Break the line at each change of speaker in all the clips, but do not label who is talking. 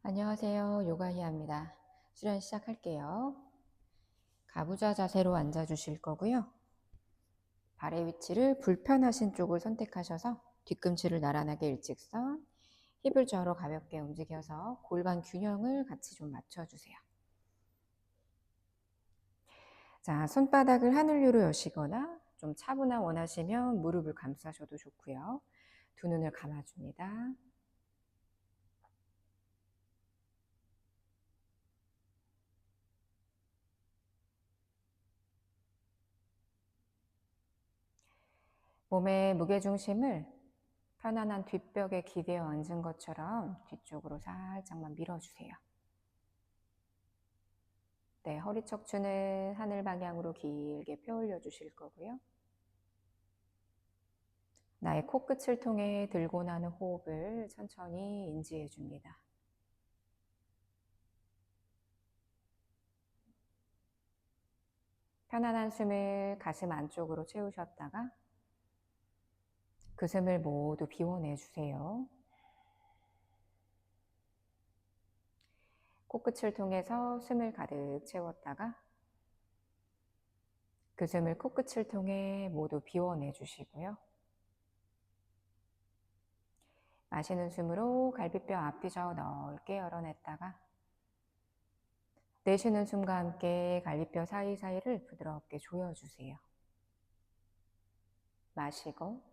안녕하세요. 요가희아입니다. 수련 시작할게요. 가부좌 자세로 앉아주실 거고요. 발의 위치를 불편하신 쪽을 선택하셔서 뒤꿈치를 나란하게 일직선, 힙을 좌우로 가볍게 움직여서 골반 균형을 같이 좀 맞춰주세요. 자, 손바닥을 하늘 위로 여시거나 좀 차분함 원하시면 무릎을 감싸셔도 좋고요. 두 눈을 감아줍니다. 몸의 무게중심을 편안한 뒷벽에 기대어 앉은 것처럼 뒤쪽으로 살짝만 밀어주세요. 네, 허리 척추는 하늘 방향으로 길게 펴 올려 주실 거고요. 나의 코끝을 통해 들고 나는 호흡을 천천히 인지해 줍니다. 편안한 숨을 가슴 안쪽으로 채우셨다가 그 숨을 모두 비워내 주세요. 코끝을 통해서 숨을 가득 채웠다가 그 숨을 코끝을 통해 모두 비워내 주시고요. 마시는 숨으로 갈비뼈 앞뒤 좌우 넓게 열어냈다가 내쉬는 숨과 함께 갈비뼈 사이사이를 부드럽게 조여주세요. 마시고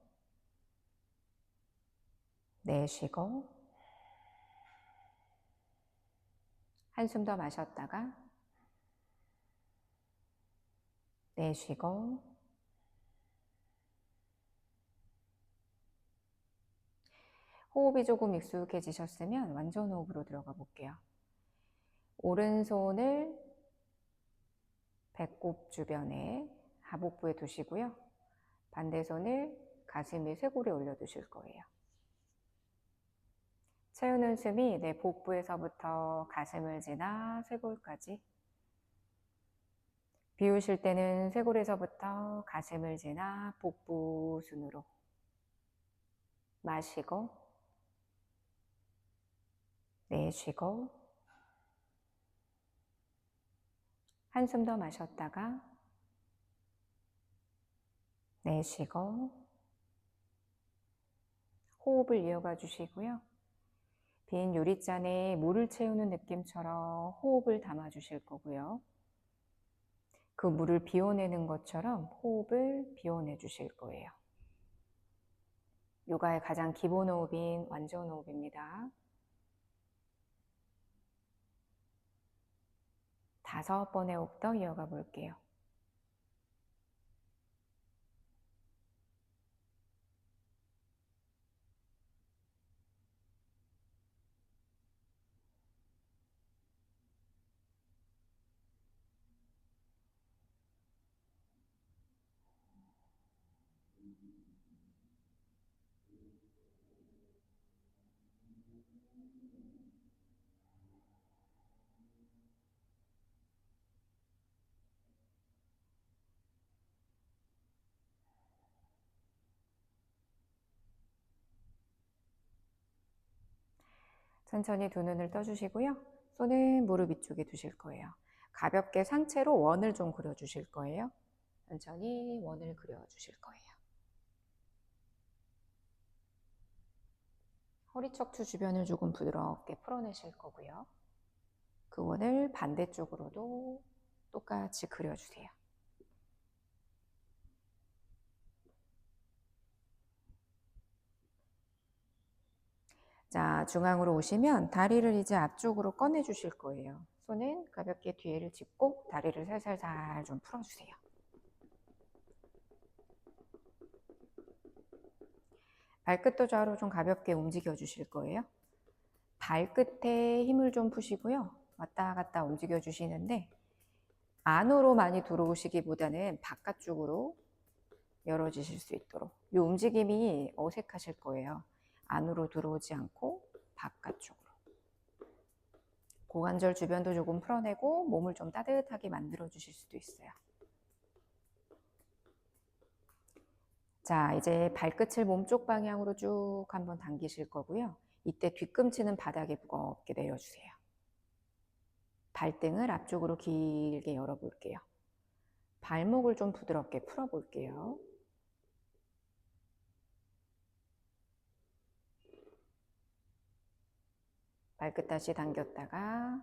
내쉬고 한숨 더 마셨다가 내쉬고 호흡이 조금 익숙해지셨으면 완전 호흡으로 들어가 볼게요. 오른손을 배꼽 주변에 하복부에 두시고요. 반대 손을 가슴 위 쇄골에 올려두실 거예요. 채우는 숨이 내 복부에서부터 가슴을 지나 쇄골까지, 비우실 때는 쇄골에서부터 가슴을 지나 복부 순으로 마시고 내쉬고 한숨 더 마셨다가 내쉬고 호흡을 이어가 주시고요. 빈 유리잔에 물을 채우는 느낌처럼 호흡을 담아 주실 거고요. 그 물을 비워내는 것처럼 호흡을 비워내 주실 거예요. 요가의 가장 기본 호흡인 완전 호흡입니다. 5번의 호흡 더 이어가 볼게요. 천천히 두 눈을 떠주시고요. 손은 무릎 위쪽에 두실 거예요. 가볍게 상체로 원을 좀 그려주실 거예요. 천천히 원을 그려주실 거예요. 허리 척추 주변을 조금 부드럽게 풀어내실 거고요. 그 원을 반대쪽으로도 똑같이 그려주세요. 자, 중앙으로 오시면 다리를 이제 앞쪽으로 꺼내 주실 거예요. 손은 가볍게 뒤를 짚고 다리를 살살살 좀 풀어주세요. 발끝도 좌우로 좀 가볍게 움직여 주실 거예요. 발끝에 힘을 좀 푸시고요. 왔다 갔다 움직여 주시는데 안으로 많이 들어오시기보다는 바깥쪽으로 열어주실 수 있도록, 이 움직임이 어색하실 거예요. 안으로 들어오지 않고 바깥쪽으로. 고관절 주변도 조금 풀어내고 몸을 좀 따뜻하게 만들어 주실 수도 있어요. 자, 이제 발끝을 몸쪽 방향으로 쭉 한번 당기실 거고요. 이때 뒤꿈치는 바닥에 무겁게 내려주세요. 발등을 앞쪽으로 길게 열어볼게요. 발목을 좀 부드럽게 풀어볼게요. 발끝 다시 당겼다가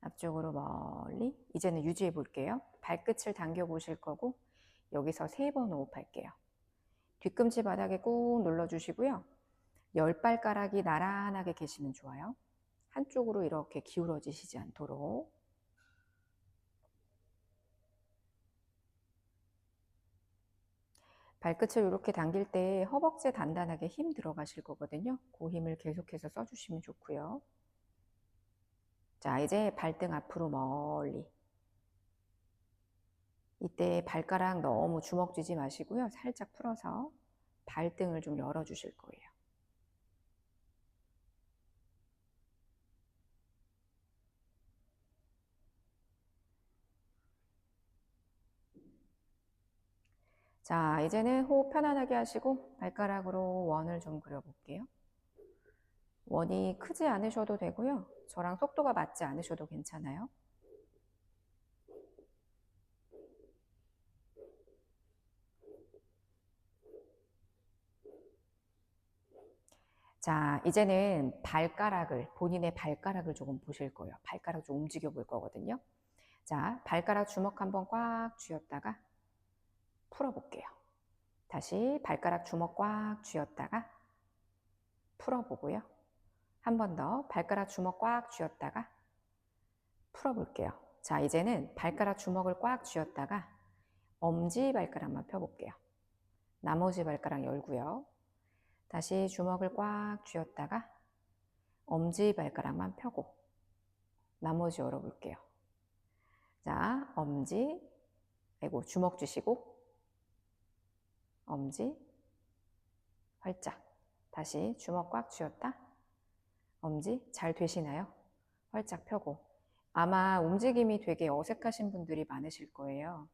앞쪽으로 멀리. 이제는 유지해 볼게요. 발끝을 당겨 보실 거고 여기서 3번 호흡할게요. 뒤꿈치 바닥에 꾹 눌러주시고요. 10발가락이 나란하게 계시면 좋아요. 한쪽으로 이렇게 기울어지시지 않도록. 발끝을 이렇게 당길 때 허벅지에 단단하게 힘 들어가실 거거든요. 그 힘을 계속해서 써주시면 좋고요. 자, 이제 발등 앞으로 멀리. 이때 발가락 너무 주먹 쥐지 마시고요. 살짝 풀어서 발등을 좀 열어주실 거예요. 자, 이제는 호흡 편안하게 하시고 발가락으로 원을 좀 그려볼게요. 원이 크지 않으셔도 되고요. 저랑 속도가 맞지 않으셔도 괜찮아요. 자, 이제는 본인의 발가락을 조금 보실 거예요. 발가락 좀 움직여 볼 거거든요. 자, 발가락 주먹 한번 꽉 쥐었다가 풀어볼게요. 다시 발가락 주먹 꽉 쥐었다가 풀어보고요. 한 번 더 발가락 주먹 꽉 쥐었다가 풀어볼게요. 자, 이제는 발가락 주먹을 꽉 쥐었다가 엄지 발가락만 펴볼게요. 나머지 발가락 열고요. 다시 주먹을 꽉 쥐었다가 엄지 발가락만 펴고 나머지 열어볼게요. 자, 엄지, 주먹 쥐시고 엄지, 활짝. 다시 주먹 꽉 쥐었다. 엄지, 잘 되시나요? 활짝 펴고. 아마 움직임이 되게 어색하신 분들이 많으실 거예요.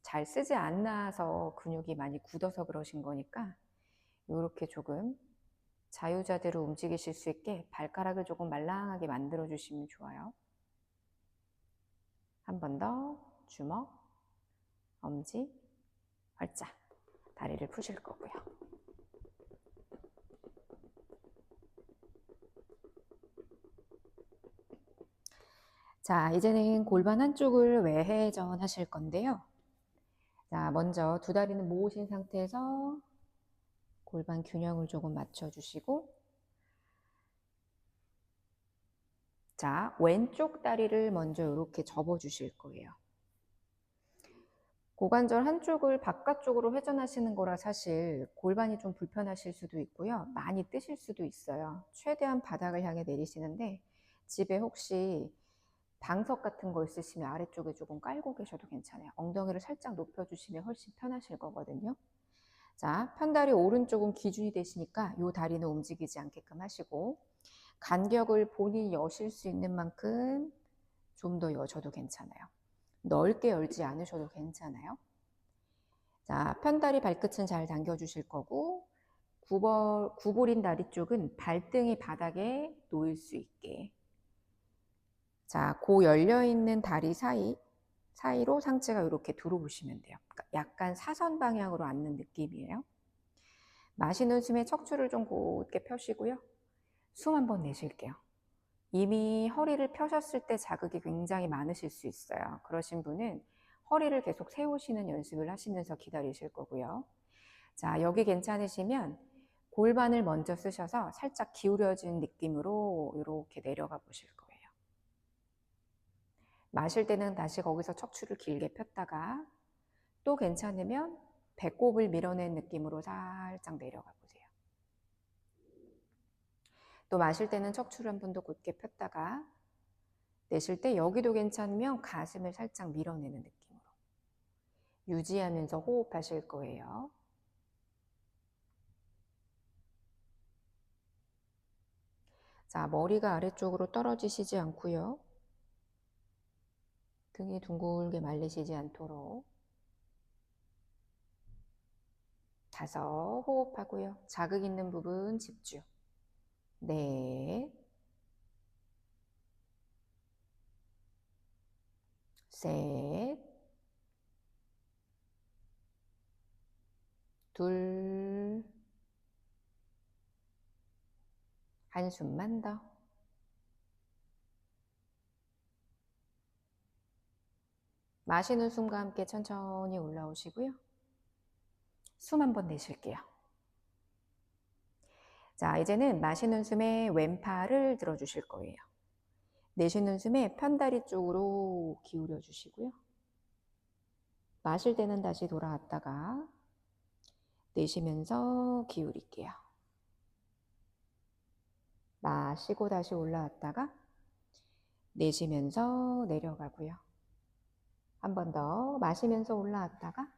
잘 쓰지 않아서 근육이 많이 굳어서 그러신 거니까 이렇게 조금 자유자재로 움직이실 수 있게 발가락을 조금 말랑하게 만들어 주시면 좋아요. 한 번 더 주먹, 엄지, 활짝 다리를 푸실 거고요. 자, 이제는 골반 한쪽을 외회전 하실 건데요. 자, 먼저 두 다리는 모으신 상태에서 골반 균형을 조금 맞춰주시고, 자, 왼쪽 다리를 먼저 이렇게 접어주실 거예요. 고관절 한쪽을 바깥쪽으로 회전하시는 거라 사실 골반이 좀 불편하실 수도 있고요. 많이 뜨실 수도 있어요. 최대한 바닥을 향해 내리시는데 집에 혹시 방석 같은 거 있으시면 아래쪽에 조금 깔고 계셔도 괜찮아요. 엉덩이를 살짝 높여주시면 훨씬 편하실 거거든요. 자, 편다리 오른쪽은 기준이 되시니까 이 다리는 움직이지 않게끔 하시고 간격을 본인이 여실 수 있는 만큼 좀 더 여셔도 괜찮아요. 넓게 열지 않으셔도 괜찮아요. 자, 편다리 발끝은 잘 당겨주실 거고 구부린 다리 쪽은 발등이 바닥에 놓일 수 있게. 자, 그 열려있는 다리 사이로 상체가 이렇게 들어오시면 돼요. 그러니까 약간 사선 방향으로 앉는 느낌이에요. 마시는 숨에 척추를 좀 곧게 펴시고요. 숨 한번 내쉴게요. 이미 허리를 펴셨을 때 자극이 굉장히 많으실 수 있어요. 그러신 분은 허리를 계속 세우시는 연습을 하시면서 기다리실 거고요. 자, 여기 괜찮으시면 골반을 먼저 쓰셔서 살짝 기울여진 느낌으로 이렇게 내려가 보실 거예요. 마실 때는 다시 거기서 척추를 길게 폈다가 또 괜찮으면 배꼽을 밀어낸 느낌으로 살짝 내려가 보세요. 또 마실 때는 척추를 한 번 더 곧게 폈다가 내쉴 때 여기도 괜찮으면 가슴을 살짝 밀어내는 느낌으로 유지하면서 호흡하실 거예요. 자, 머리가 아래쪽으로 떨어지시지 않고요. 등이 둥글게 말리시지 않도록 5 호흡하고요. 자극 있는 부분 집중. 넷, 셋, 둘, 한숨만 더. 마시는 숨과 함께 천천히 올라오시고요. 숨 한번 내쉴게요. 자, 이제는 마시는 숨에 왼팔을 들어주실 거예요. 내쉬는 숨에 편다리 쪽으로 기울여 주시고요. 마실 때는 다시 돌아왔다가 내쉬면서 기울일게요. 마시고 다시 올라왔다가 내쉬면서 내려가고요. 한 번 더 마시면서 올라왔다가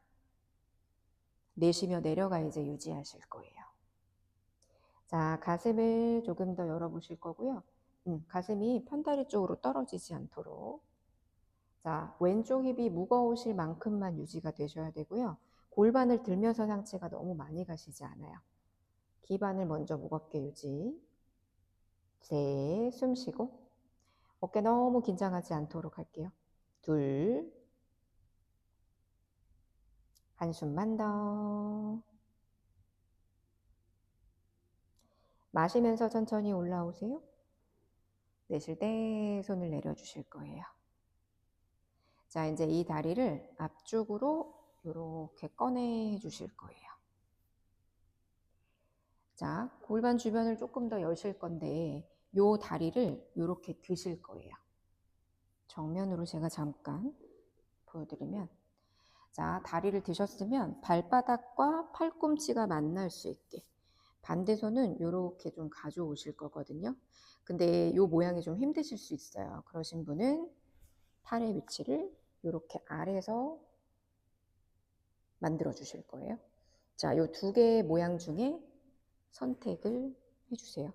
내쉬며 내려가 이제 유지하실 거예요. 자, 가슴을 조금 더 열어보실 거고요. 가슴이 편다리 쪽으로 떨어지지 않도록. 자, 왼쪽 힙이 무거우실 만큼만 유지가 되셔야 되고요. 골반을 들면서 상체가 너무 많이 가시지 않아요. 기반을 먼저 무겁게 유지. 셋, 숨 쉬고. 어깨 너무 긴장하지 않도록 할게요. 둘, 한숨만 더. 마시면서 천천히 올라오세요. 내쉴 때 손을 내려주실 거예요. 자, 이제 이 다리를 앞쪽으로 이렇게 꺼내 주실 거예요. 자, 골반 주변을 조금 더 여실 건데 요 다리를 이렇게 드실 거예요. 정면으로 제가 잠깐 보여드리면, 자, 다리를 드셨으면 발바닥과 팔꿈치가 만날 수 있게 반대 손은 이렇게 좀 가져오실 거거든요. 근데 요 모양이 좀 힘드실 수 있어요. 그러신 분은 팔의 위치를 이렇게 아래에서 만들어 주실 거예요. 자, 요 두 개의 모양 중에 선택을 해주세요.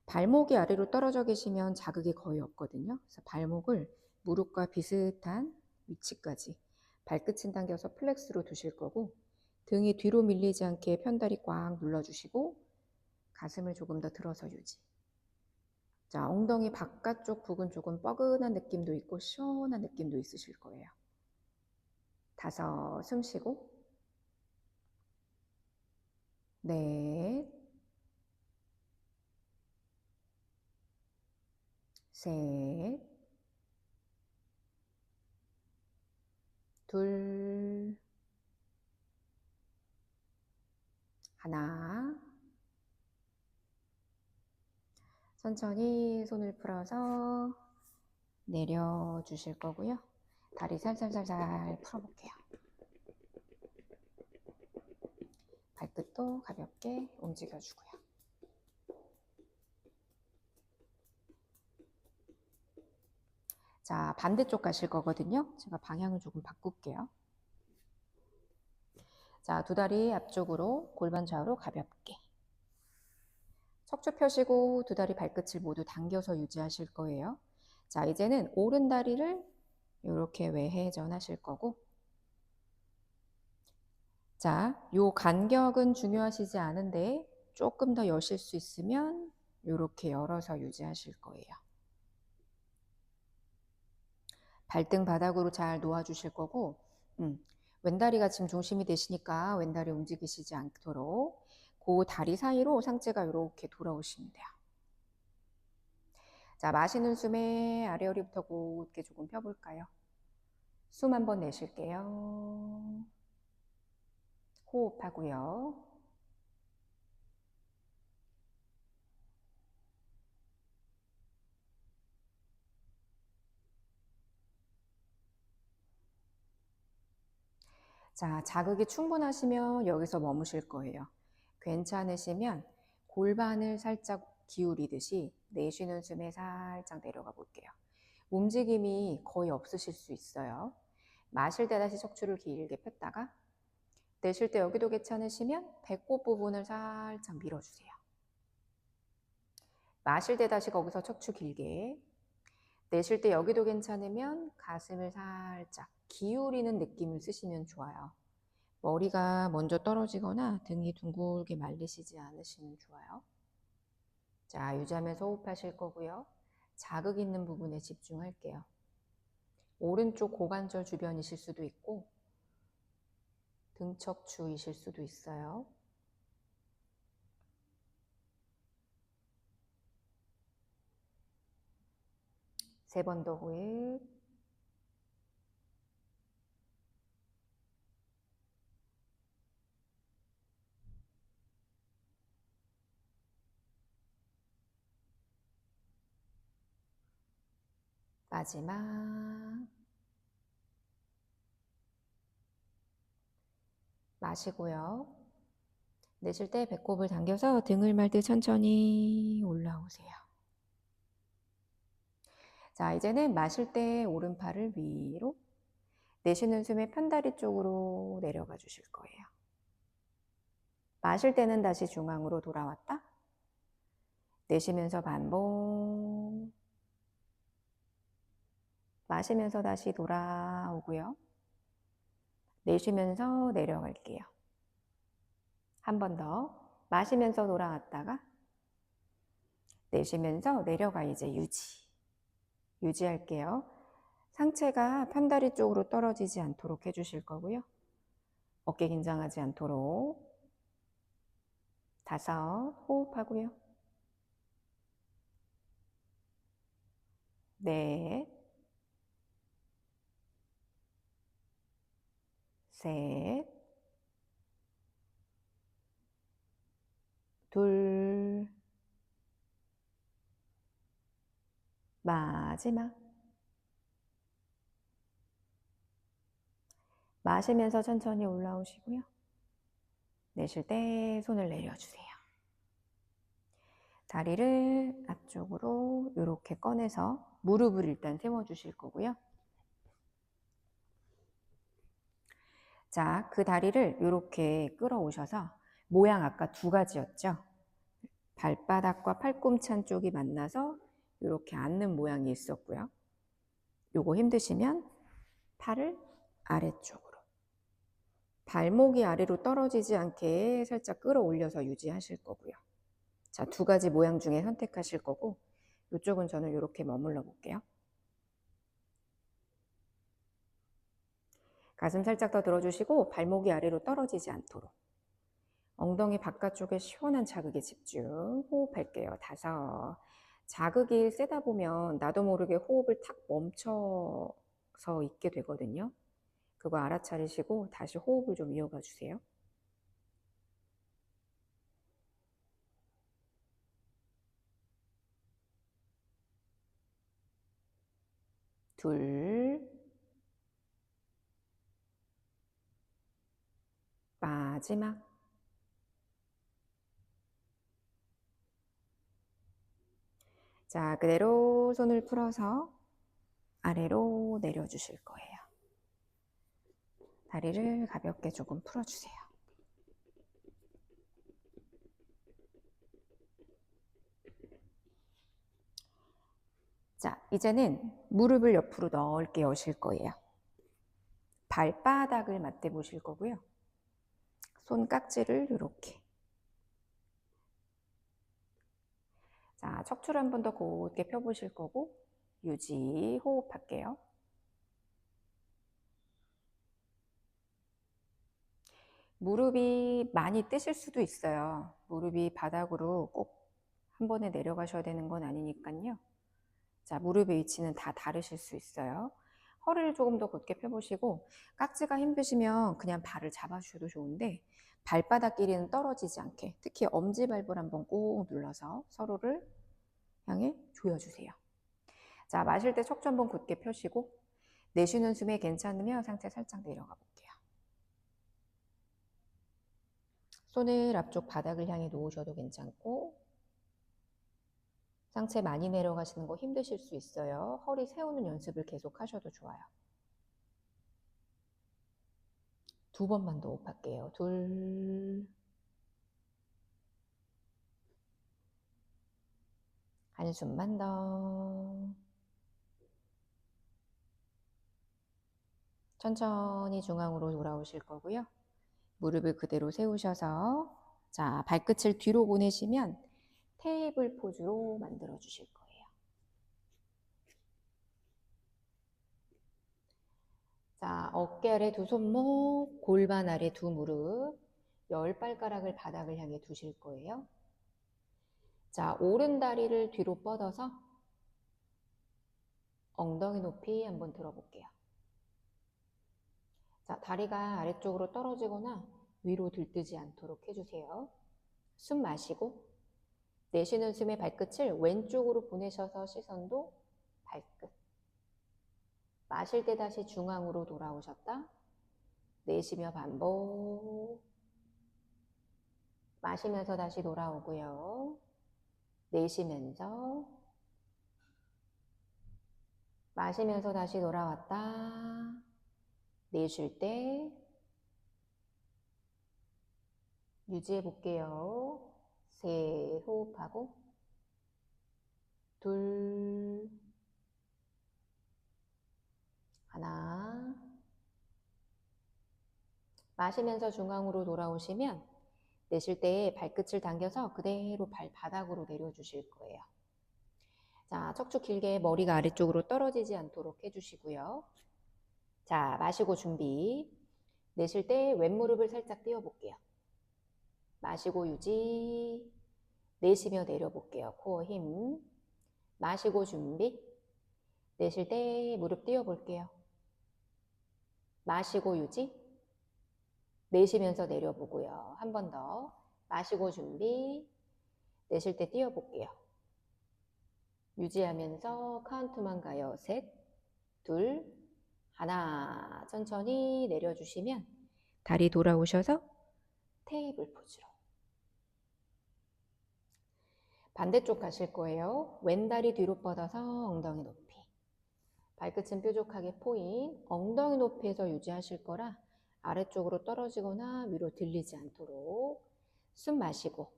발목이 아래로 떨어져 계시면 자극이 거의 없거든요. 그래서 발목을 무릎과 비슷한 위치까지 발끝은 당겨서 플렉스로 두실 거고, 등이 뒤로 밀리지 않게 편다리 꽉 눌러주시고 가슴을 조금 더 들어서 유지. 자, 엉덩이 바깥쪽 부분 조금 뻐근한 느낌도 있고 시원한 느낌도 있으실 거예요. 다섯, 숨 쉬고. 넷, 셋, 둘, 하나. 천천히 손을 풀어서 내려주실 거고요. 다리 살살살살 풀어볼게요. 발끝도 가볍게 움직여주고요. 자, 반대쪽 가실 거거든요. 제가 방향을 조금 바꿀게요. 자, 두 다리 앞쪽으로 골반 좌우로 가볍게. 척추 펴시고 두 다리 발끝을 모두 당겨서 유지하실 거예요. 자, 이제는 오른 다리를 이렇게 외회전 하실 거고, 자, 요 간격은 중요하시지 않은데 조금 더 여실 수 있으면 이렇게 열어서 유지하실 거예요. 발등 바닥으로 잘 놓아주실 거고, 왼다리가 지금 중심이 되시니까 왼다리 움직이시지 않도록 그 다리 사이로 상체가 이렇게 돌아오시면 돼요. 자, 마시는 숨에 아래 허리부터 곧게 조금 펴볼까요? 숨 한번 내쉴게요. 호흡하고요. 자, 자극이 충분하시면 여기서 머무실 거예요. 괜찮으시면 골반을 살짝 기울이듯이 내쉬는 숨에 살짝 내려가 볼게요. 움직임이 거의 없으실 수 있어요. 마실 때 다시 척추를 길게 폈다가 내쉴 때 여기도 괜찮으시면 배꼽 부분을 살짝 밀어주세요. 마실 때 다시 거기서 척추 길게. 내쉴 때 여기도 괜찮으면 가슴을 살짝 기울이는 느낌을 쓰시면 좋아요. 머리가 먼저 떨어지거나 등이 둥글게 말리시지 않으시면 좋아요. 자, 유지하면서 호흡하실 거고요. 자극 있는 부분에 집중할게요. 오른쪽 고관절 주변이실 수도 있고 등척추이실 수도 있어요. 세 번 더 호흡. 마지막. 마시고요. 내쉴 때 배꼽을 당겨서 등을 말듯 천천히 올라오세요. 자, 이제는 마실 때 오른팔을 위로, 내쉬는 숨에 편다리 쪽으로 내려가 주실 거예요. 마실 때는 다시 중앙으로 돌아왔다. 내쉬면서 반복. 마시면서 다시 돌아오고요. 내쉬면서 내려갈게요. 한 번 더. 마시면서 돌아왔다가 내쉬면서 내려가 이제 유지할게요. 상체가 편다리 쪽으로 떨어지지 않도록 해주실 거고요. 어깨 긴장하지 않도록. 5, 호흡하고요. 4, 3, 2, 마지막. 마시면서 천천히 올라오시고요. 내쉴 때 손을 내려주세요. 다리를 앞쪽으로 이렇게 꺼내서 무릎을 일단 세워주실 거고요. 자, 그 다리를 이렇게 끌어오셔서 모양 아까 2가지였죠? 발바닥과 팔꿈치 쪽이 만나서 이렇게 앉는 모양이 있었고요. 요거 힘드시면 팔을 아래쪽으로. 발목이 아래로 떨어지지 않게 살짝 끌어올려서 유지하실 거고요. 자, 2가지 모양 중에 선택하실 거고 이쪽은 저는 이렇게 머물러 볼게요. 가슴 살짝 더 들어주시고 발목이 아래로 떨어지지 않도록. 엉덩이 바깥쪽에 시원한 자극에 집중. 호흡할게요. 5. 자극이 세다 보면 나도 모르게 호흡을 탁 멈춰서 있게 되거든요. 그거 알아차리시고 다시 호흡을 좀 이어가 주세요. 2, 마지막. 자, 그대로 손을 풀어서 아래로 내려주실 거예요. 다리를 가볍게 조금 풀어주세요. 자, 이제는 무릎을 옆으로 넓게 여실 거예요. 발바닥을 맞대 보실 거고요. 손깍지를 이렇게. 자, 척추를 한 번 더 곧게 펴보실 거고 유지, 호흡할게요. 무릎이 많이 뜨실 수도 있어요. 무릎이 바닥으로 꼭 한 번에 내려가셔야 되는 건 아니니까요. 자, 무릎의 위치는 다 다르실 수 있어요. 허리를 조금 더 곧게 펴보시고 깍지가 힘드시면 그냥 발을 잡아주셔도 좋은데 발바닥끼리는 떨어지지 않게 특히 엄지발을 한번 꾹 눌러서 서로를 향해 조여주세요. 자, 마실 때 척추 한번 곧게 펴시고 내쉬는 숨에 괜찮으면 상체 살짝 내려가 볼게요. 손을 앞쪽 바닥을 향해 놓으셔도 괜찮고 상체 많이 내려가시는 거 힘드실 수 있어요. 허리 세우는 연습을 계속 하셔도 좋아요. 2번만 더 호흡할게요. 2, 한숨만 더. 천천히 중앙으로 돌아오실 거고요. 무릎을 그대로 세우셔서 자, 발끝을 뒤로 보내시면 테이블 포즈로 만들어 주실 거예요. 자, 어깨 아래 두 손목, 골반 아래 두 무릎, 10발가락을 바닥을 향해 두실 거예요. 자, 오른 다리를 뒤로 뻗어서 엉덩이 높이 한번 들어볼게요. 자, 다리가 아래쪽으로 떨어지거나 위로 들뜨지 않도록 해주세요. 숨 마시고 내쉬는 숨에 발끝을 왼쪽으로 보내셔서 시선도 발끝. 마실 때 다시 중앙으로 돌아오셨다. 내쉬며 반복. 마시면서 다시 돌아오고요. 내쉬면서 마시면서 다시 돌아왔다. 내쉴 때 유지해 볼게요. 셋, 호흡하고 둘, 하나. 마시면서 중앙으로 돌아오시면 내쉴 때 발끝을 당겨서 그대로 발바닥으로 내려주실 거예요. 자, 척추 길게 머리가 아래쪽으로 떨어지지 않도록 해주시고요. 자, 마시고 준비. 내쉴 때 왼무릎을 살짝 띄워볼게요. 마시고 유지. 내쉬며 내려볼게요. 코어 힘. 마시고 준비. 내쉴 때 무릎 띄워볼게요. 마시고 유지. 내쉬면서 내려보고요. 한 번 더. 마시고 준비. 내쉴 때 띄워볼게요. 유지하면서 카운트만 가요. 셋, 둘, 하나. 천천히 내려주시면 다리 돌아오셔서 테이블 포즈로. 반대쪽 가실 거예요. 왼다리 뒤로 뻗어서 엉덩이 높이. 발끝은 뾰족하게 포인. 엉덩이 높이에서 유지하실 거라 아래쪽으로 떨어지거나 위로 들리지 않도록. 숨 마시고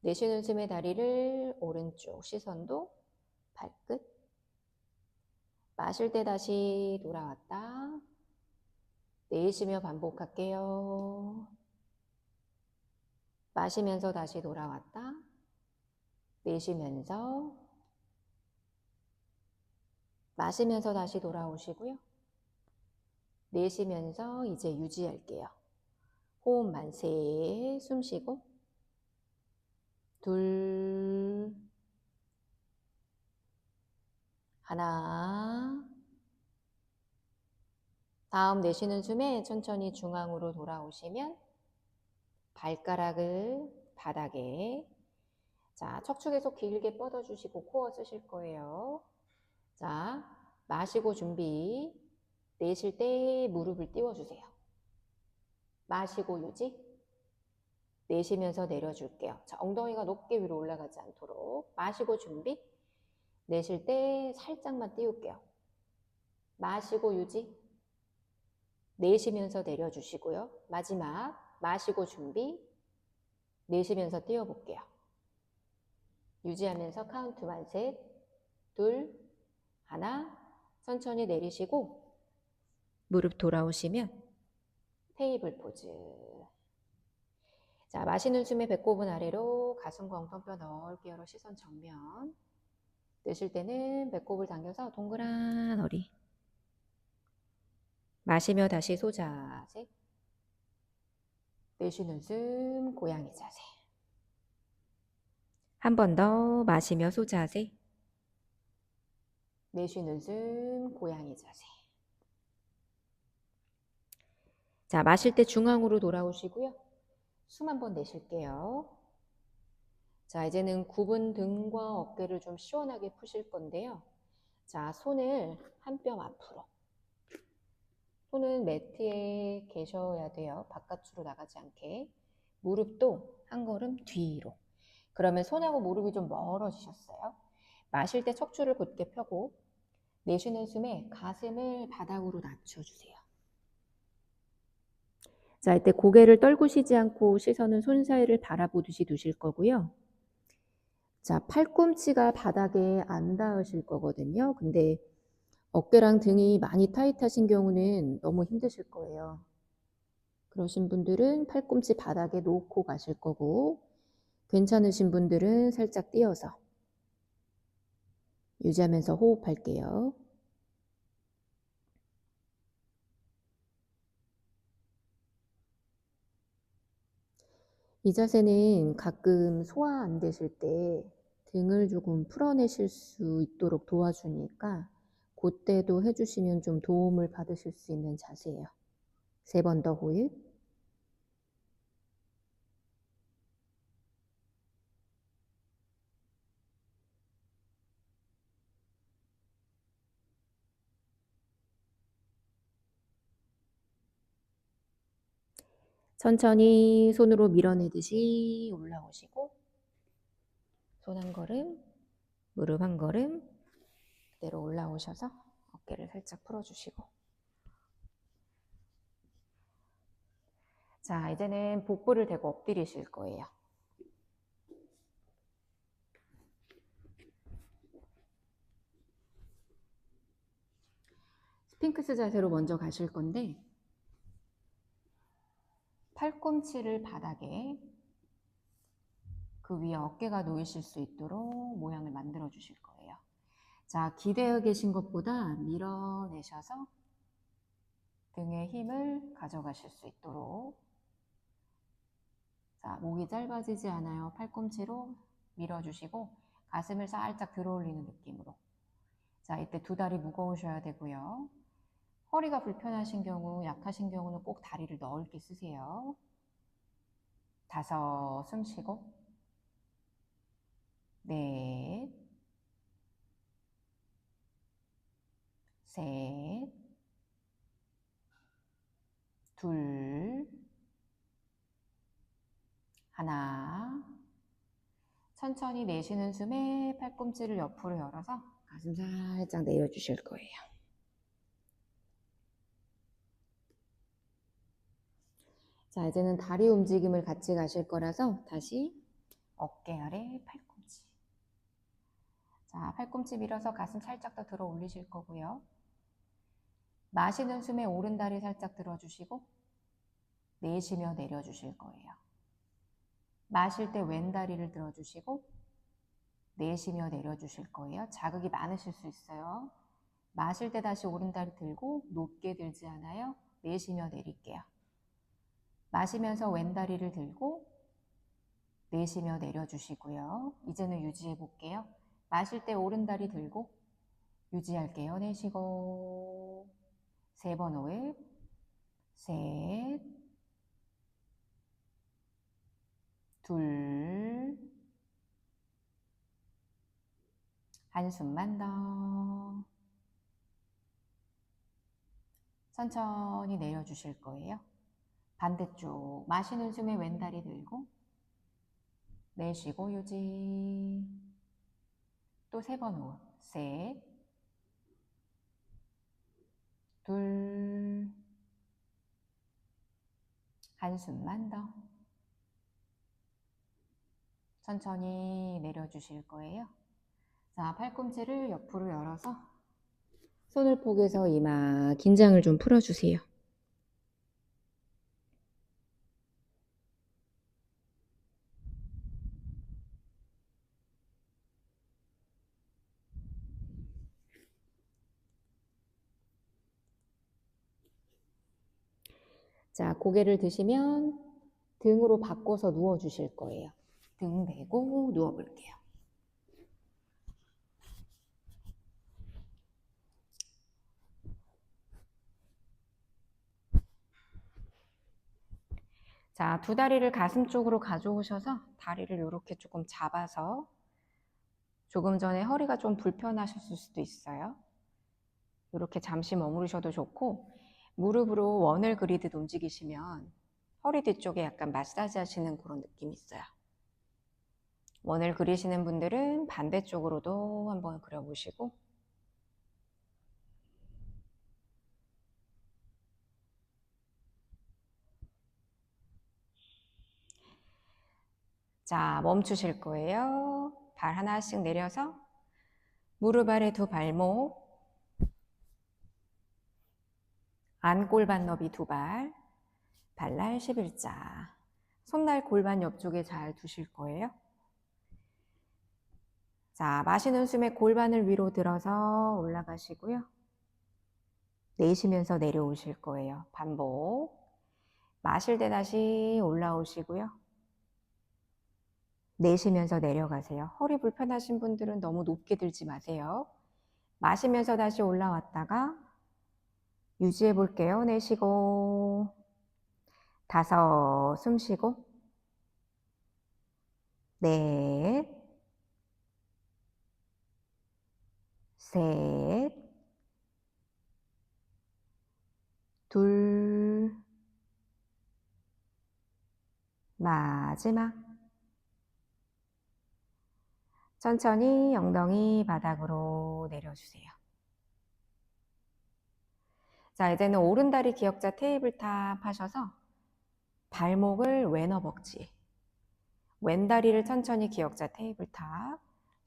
내쉬는 숨에 다리를 오른쪽 시선도 발끝. 마실 때 다시 돌아왔다. 내쉬며 반복할게요. 마시면서 다시 돌아왔다. 내쉬면서 마시면서 다시 돌아오시고요. 내쉬면서 이제 유지할게요. 호흡 만세. 숨 쉬고 둘, 하나. 다음 내쉬는 숨에 천천히 중앙으로 돌아오시면 발가락을 바닥에. 자, 척추 계속 길게 뻗어주시고 코어 쓰실 거예요. 자, 마시고 준비. 내쉴 때 무릎을 띄워주세요. 마시고 유지. 내쉬면서 내려줄게요. 자, 엉덩이가 높게 위로 올라가지 않도록. 마시고 준비. 내쉴 때 살짝만 띄울게요. 마시고 유지. 내쉬면서 내려주시고요. 마지막 마시고 준비. 내쉬면서 띄워볼게요. 유지하면서 카운트만 셋, 둘, 하나. 천천히 내리시고 무릎 돌아오시면 테이블 포즈. 자, 마시는 숨에 배꼽은 아래로, 가슴과 엉덩뼈 넓게 열어 시선 정면. 내쉴 때는 배꼽을 당겨서 동그란 허리. 마시며 다시 소자세. 내쉬는 숨 고양이 자세. 한 번 더 마시며 소자세. 내쉬는 숨 고양이 자세. 자, 마실 때 중앙으로 돌아오시고요. 숨 한번 내쉴게요. 자, 이제는 굽은 등과 어깨를 좀 시원하게 푸실 건데요. 자, 손을 한 뼘 앞으로. 손은 매트에 계셔야 돼요. 바깥으로 나가지 않게. 무릎도 한 걸음 뒤로. 그러면 손하고 무릎이 좀 멀어지셨어요. 마실 때 척추를 곧게 펴고 내쉬는 숨에 가슴을 바닥으로 낮춰주세요. 자, 이때 고개를 떨구시지 않고 시선은 손 사이를 바라보듯이 두실 거고요. 자, 팔꿈치가 바닥에 안 닿으실 거거든요. 근데 어깨랑 등이 많이 타이트하신 경우는 너무 힘드실 거예요. 그러신 분들은 팔꿈치 바닥에 놓고 가실 거고, 괜찮으신 분들은 살짝 띄어서 유지하면서 호흡할게요. 이 자세는 가끔 소화 안 되실 때 등을 조금 풀어내실 수 있도록 도와주니까 그때도 해주시면 좀 도움을 받으실 수 있는 자세예요. 3번 더 호흡. 천천히 손으로 밀어내듯이 올라오시고 손 한 걸음, 무릎 한 걸음 그대로 올라오셔서 어깨를 살짝 풀어주시고 자, 이제는 복부를 대고 엎드리실 거예요. 스핑크스 자세로 먼저 가실 건데 팔꿈치를 바닥에 그 위에 어깨가 놓이실 수 있도록 모양을 만들어 주실 거예요. 자, 기대어 계신 것보다 밀어내셔서 등에 힘을 가져가실 수 있도록 자, 목이 짧아지지 않아요. 팔꿈치로 밀어주시고 가슴을 살짝 들어 올리는 느낌으로 자, 이때 두 다리 무거우셔야 되고요. 허리가 불편하신 경우, 약하신 경우는 꼭 다리를 넓게 쓰세요. 5, 숨 쉬고 4, 3, 2, 1. 천천히 내쉬는 숨에 팔꿈치를 옆으로 열어서 가슴 살짝 내려주실 거예요. 자, 이제는 다리 움직임을 같이 가실 거라서 다시 어깨 아래 팔꿈치. 자, 팔꿈치 밀어서 가슴 살짝 더 들어 올리실 거고요. 마시는 숨에 오른다리 살짝 들어주시고 내쉬며 내려주실 거예요. 마실 때 왼다리를 들어주시고 내쉬며 내려주실 거예요. 자극이 많으실 수 있어요. 마실 때 다시 오른다리 들고 높게 들지 않아요. 내쉬며 내릴게요. 마시면서 왼다리를 들고 내쉬며 내려주시고요. 이제는 유지해 볼게요. 마실 때 오른다리 들고 유지할게요. 내쉬고 3번 호흡 셋, 둘, 한숨만 더. 천천히 내려주실 거예요. 반대쪽 마시는 숨에 왼다리 들고 내쉬고 유지. 또 3번 호흡 셋, 둘, 한숨만 더. 천천히 내려주실 거예요. 자, 팔꿈치를 옆으로 열어서 손을 포개서 이마 긴장을 좀 풀어주세요. 자, 고개를 드시면 등으로 바꿔서 누워주실 거예요. 등 대고 누워볼게요. 자, 두 다리를 가슴 쪽으로 가져오셔서 다리를 이렇게 조금 잡아서 조금 전에 허리가 좀 불편하셨을 수도 있어요. 이렇게 잠시 머무르셔도 좋고 무릎으로 원을 그리듯 움직이시면 허리 뒤쪽에 약간 마사지 하시는 그런 느낌이 있어요. 원을 그리시는 분들은 반대쪽으로도 한번 그려보시고 자, 멈추실 거예요. 발 하나씩 내려서 무릎 아래 두 발목 안골반 너비 두 발 발날 11자 손날 골반 옆쪽에 잘 두실 거예요. 자, 마시는 숨에 골반을 위로 들어서 올라가시고요. 내쉬면서 내려오실 거예요. 반복. 마실 때 다시 올라오시고요. 내쉬면서 내려가세요. 허리 불편하신 분들은 너무 높게 들지 마세요. 마시면서 다시 올라왔다가 유지해 볼게요. 내쉬고 5, 숨 쉬고 넷, 셋, 둘, 마지막. 천천히 엉덩이 바닥으로 내려주세요. 자, 이제는 오른다리 기역자 테이블탑 하셔서 발목을 왼 허벅지, 왼다리를 천천히 기역자 테이블탑,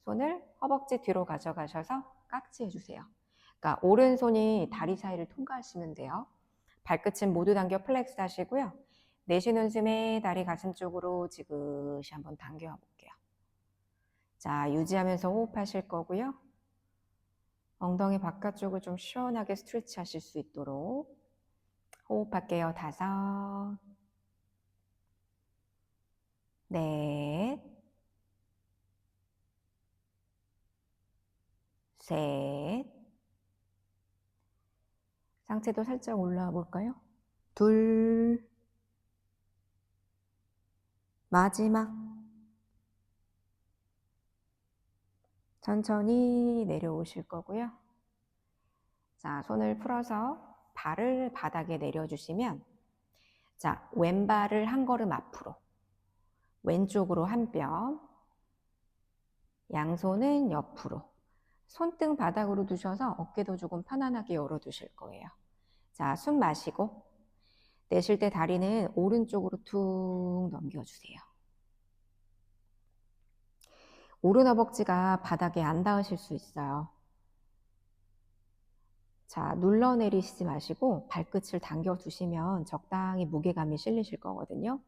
손을 허벅지 뒤로 가져가셔서 깍지 해주세요. 그러니까 오른손이 다리 사이를 통과하시면 돼요. 발끝은 모두 당겨 플렉스 하시고요. 내쉬는 숨에 다리 가슴 쪽으로 지그시 한번 당겨 볼게요. 자, 유지하면서 호흡하실 거고요. 엉덩이 바깥쪽을 좀 시원하게 스트레치 하실 수 있도록 호흡할게요. 5, 넷, 셋, 상체도 살짝 올라와 볼까요? 둘, 마지막. 천천히 내려오실 거고요. 자, 손을 풀어서 발을 바닥에 내려주시면, 자, 왼발을 한 걸음 앞으로, 왼쪽으로 한 뼘, 양손은 옆으로, 손등 바닥으로 두셔서 어깨도 조금 편안하게 열어 두실 거예요. 자, 숨 마시고 내쉴 때 다리는 오른쪽으로 툭 넘겨주세요. 오른 허벅지가 바닥에 안 닿으실 수 있어요. 자, 눌러내리시지 마시고 발끝을 당겨 두시면 적당히 무게감이 실리실 거거든요.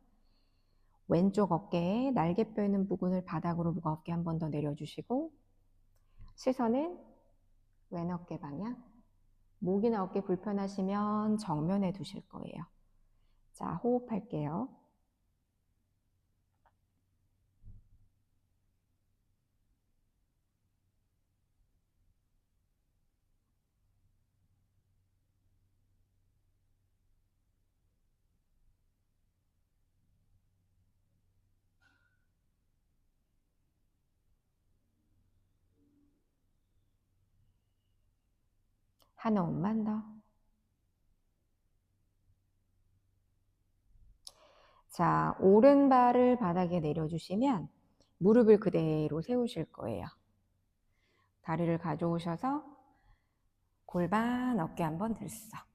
왼쪽 어깨에 날개뼈 있는 부분을 바닥으로 무겁게 한 번 더 내려주시고 시선은 왼 어깨 방향. 목이나 어깨 불편하시면 정면에 두실 거예요. 자, 호흡할게요. 한 호흡만 더. 자, 오른발을 바닥에 내려주시면 무릎을 그대로 세우실 거예요. 다리를 가져오셔서 골반, 어깨 한번 들썩.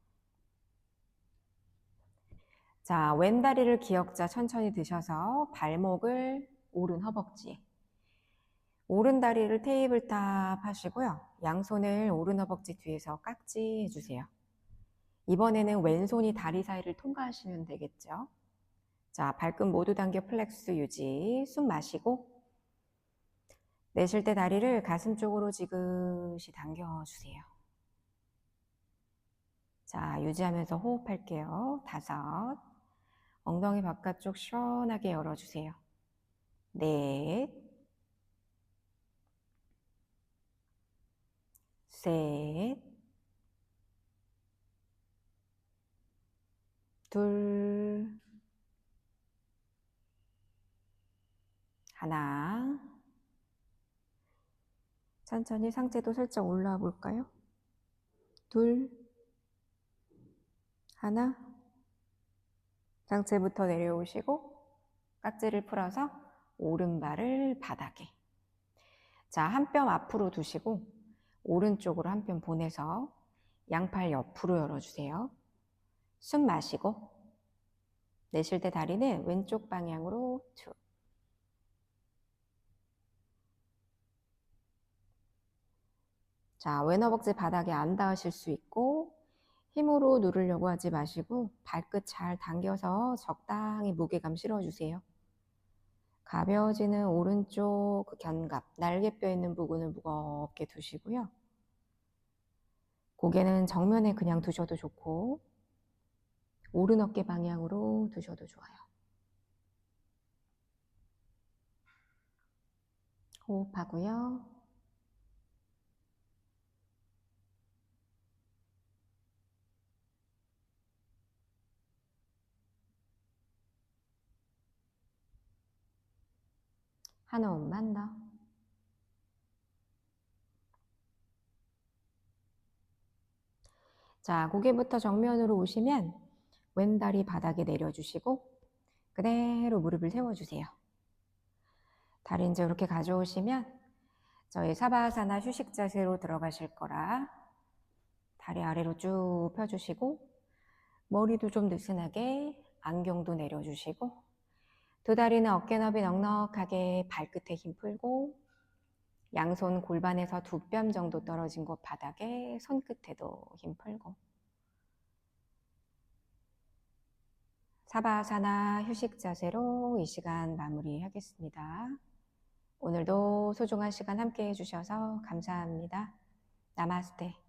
자, 왼다리를 기역자 천천히 드셔서 발목을 오른 허벅지, 오른다리를 테이블탑 하시고요. 양손을 오른 허벅지 뒤에서 깍지 해주세요. 이번에는 왼손이 다리 사이를 통과하시면 되겠죠. 자, 발끝 모두 당겨 플렉스 유지. 숨 마시고 내쉴 때 다리를 가슴 쪽으로 지그시 당겨주세요. 자, 유지하면서 호흡할게요. 5, 엉덩이 바깥쪽 시원하게 열어주세요. 넷, 셋, 둘, 하나. 천천히 상체도 살짝 올라와 볼까요? 둘, 하나. 상체부터 내려오시고 깍지를 풀어서 오른발을 바닥에. 자, 한 뼘 앞으로 두시고 오른쪽으로 한 뼘 보내서 양팔 옆으로 열어주세요. 숨 마시고 내쉴 때 다리는 왼쪽 방향으로 툭. 자, 왼 허벅지 바닥에 안 닿으실 수 있고 힘으로 누르려고 하지 마시고 발끝 잘 당겨서 적당히 무게감 실어주세요. 가벼워지는 오른쪽 그 견갑, 날개뼈 있는 부분을 무겁게 두시고요. 고개는 정면에 그냥 두셔도 좋고 오른 어깨 방향으로 두셔도 좋아요. 호흡하고요. 한 호흡만 더. 자, 고개부터 정면으로 오시면 왼다리 바닥에 내려주시고 그대로 무릎을 세워주세요. 다리 이제 이렇게 가져오시면 저희 사바아사나 휴식 자세로 들어가실 거라 다리 아래로 쭉 펴주시고 머리도 좀 느슨하게 안경도 내려주시고 두 다리는 어깨너비 넉넉하게 발끝에 힘 풀고 양손 골반에서 두 뼘 정도 떨어진 곳 바닥에 손끝에도 힘 풀고 사바아사나 휴식 자세로 이 시간 마무리하겠습니다. 오늘도 소중한 시간 함께 해주셔서 감사합니다. 나마스테.